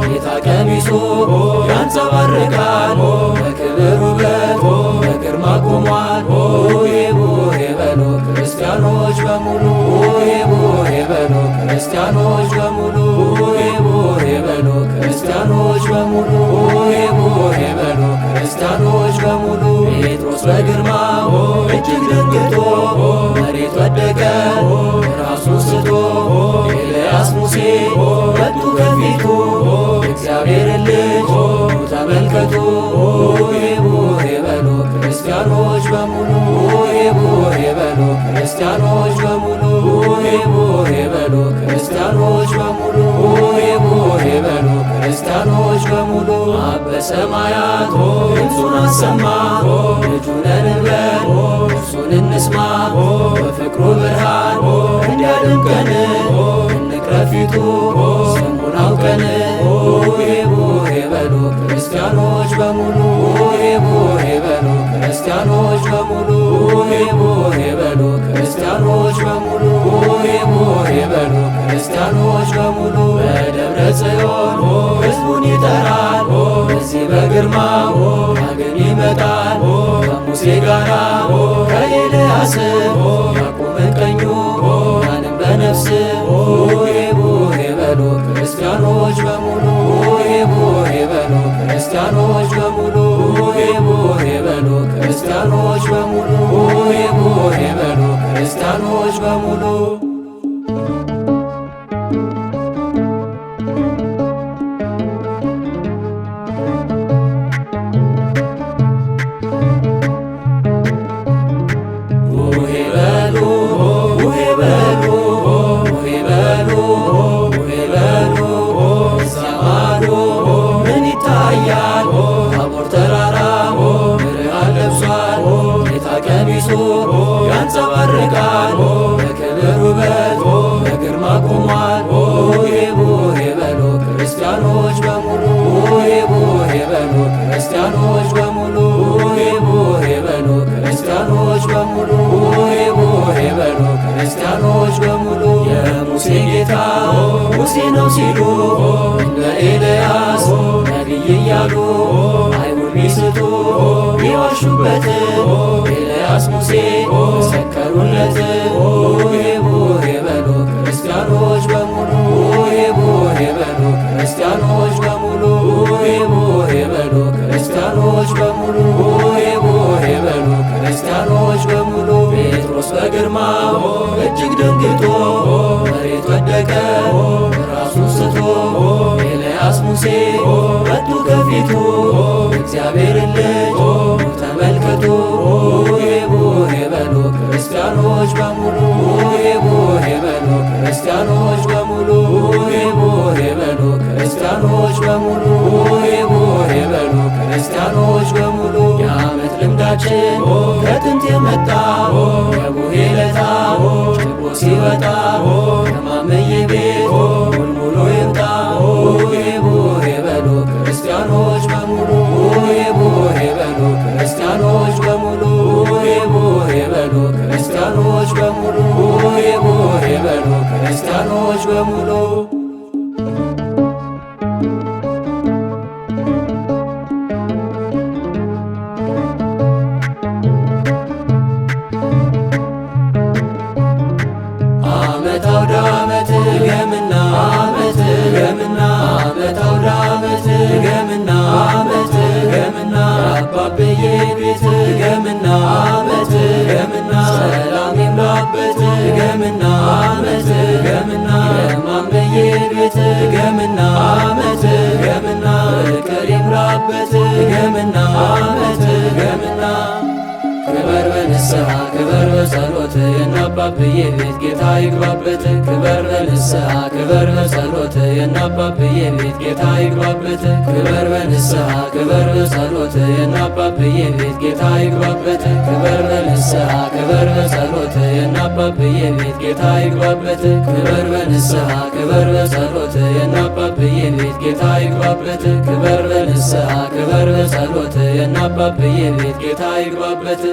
ጌታ ቀሚሱ ያንጸባርቃል በክብር ውበት በግርማ ቆሟል። ሆሄ ሆሄ በሉ ክርስቲያኖች በሙሉ ሆሄ ሆሄ በሉ ክርስቲያኖች በሙሉ ሆሄ ሆሄ በሉ ክርስቲያኖች በሙሉ ሆሄ ሆሄ በሉ ክርስቲያኖች በሙሉ። ጴጥሮስ በግርማው እጅግ ደንግጦ መሬት ወደቀ ራሱን ስቶ ኤልያስ ሙሴ መጡ ከፊቱ እግዚአብሔርን ልጅ ተመልከቱ። ሆሄ ሆሄ በሉ ክርስቲያኖች በሙሉ ሆሄ ሆሄ በሉ ክርስቲያኖች በሙሉ ሆሄ ሆሄ በሉ ክርስቲያኖች በሙሉ ሆሄ ሆሄ በሉ ክርስቲያኖች በሙሉ። አብ በሰማያት ድምፁን አሰማ ልጁ ነን እንበል እርሱን እንስማ በፍቅሩ ብርሃን እንዲያደምቀን እንቅረብ ፊቱ ስሙን አውቀን። ሆሄ ሆሄ በሉ ክርስቲያኖች በሙሉ ሆሄ ሆሄ በሉ ክርስቲያኖች በሙሉ ሆሄ ሆሄ በሉ ክርስቲያኖች በሙሉ ሆሄ ሆሄ በሉ ክርስቲያኖች በሙሉ። በደብረ ጽዮን ሕዝቡን ይጠራል በዚህ በግርማው ዳግም ይመጣል ከሙሴ ጋራ ከኤልያስ ያቆመን ቀኙ ያንም በነፍስ። ሆሄ ሆሄ በሉ ክርስቲያኖች በሙሉ ሆሄ ሆሄ በሉ ክርስቲያኖች በሙሉ ሆሄ ሆሄ በሉ ክርስቲያኖች በሙሉ ሆሄ ሆሄ በሉ ክርስቲያኖች በሙሉ። ያንጸባርቃል በክብር ውበት በግርማ ቆሟል። ሆሄ ሆሄ በሉ ክርስቲያኖች በሙሉ ሆሄ ሆሄ በሉ ክርስቲያኖች በሙሉ ሆሄ ሆሄ በሉ ክርስቲያኖች በሙሉ ሆሄ ሆሄ በሉ ክርስቲያኖች በሙሉ። የሙሴ ጌታ ሙሴ ነው ሲሉ እንደ ኤልያስ ነቢይ እያሉ አይሁድ ቢስቱ ቢዋሹበት ኤልያስ ሙሴ መሰከሩለት። ሆሄ ሆሄ በሉ ክርስቲያኖች በሙሉ ሆሄ ሆሄ በሉ ክርስቲያኖች በሙሉ ሆሄ ሆሄ በሉ ክርስቲያኖች በሙሉ ሆሄ ሆሄ በሉ ክርስቲያኖች በሙሉ። ጴጥሮስ በግርማው እጅግ ደንግጦ መሬት ወደቀ ራሱን ስቶ ኤልያስ ሙሴ መጡ ከፊቱ እግዚአብሔርን ልጅ ተመልከቱ። ሆሄ ሆሄ በሉ ክርስቲያኖች በሙሉ ሆሄ ሆሄ በሉ ክርስቲያኖች በሙሉ ሆሄ ሆሄ በሉ ክርስቲያኖች በሙሉ ሆሄ ሆሄ በሉ ክርስቲያኖች በሙሉ። የዓመት ልምዳችን ከጥንት የመጣ የቡሄ ለታ ችቦ ሲወጣ ከማመዬ ቤት ሙልሙሎ ይምጣ። ሆሄ ሆሄ በሉ ክርስቲያኖች በሙሉ ሆሄ ሆሄ በሉ ክርስቲያኖች በሙሉ ሆሄ ሆሄ በሉ ክርስቲያኖች በሙሉ ሆሄ ሆሄ በሉ ክርስቲያኖች በሙሉ። ዓመት አውደ ዓመት ገምና ዓመት ገምና ዓመት አውደ ዓመት ገምና ዓመት ገምና አባብዬ ቤት ገምና ዓመት ገምና ሰላም ይምላበት ገምና ዓመት ገምና የማመዬ ቤት ገምና ዓመት ገምና ፍቅር ይምላበት ገምና ዓመት ገምና ክበር በንስሐ ክበር በጸሎት የናባብዬ ቤት ጌታ ይግባበት። ክበር በንስሐ ክበር በጸሎት የናባብዬ ቤት ጌታ ይግባበት። ክበር በንስሐ ክበር በጸሎት የናባብዬ ቤት ጌታ ይግባበት። ክበር በንስሐ ክበር በጸሎት የናባብዬ ቤት ጌታ ይግባበት። ክበር በንስሐ ክበር በጸሎት የናባብዬ ቤት ጌታ ይግባበት። ክበር በንስሐ ክበር በጸሎት የናባብዬ ቤት ጌታ ይግባበት።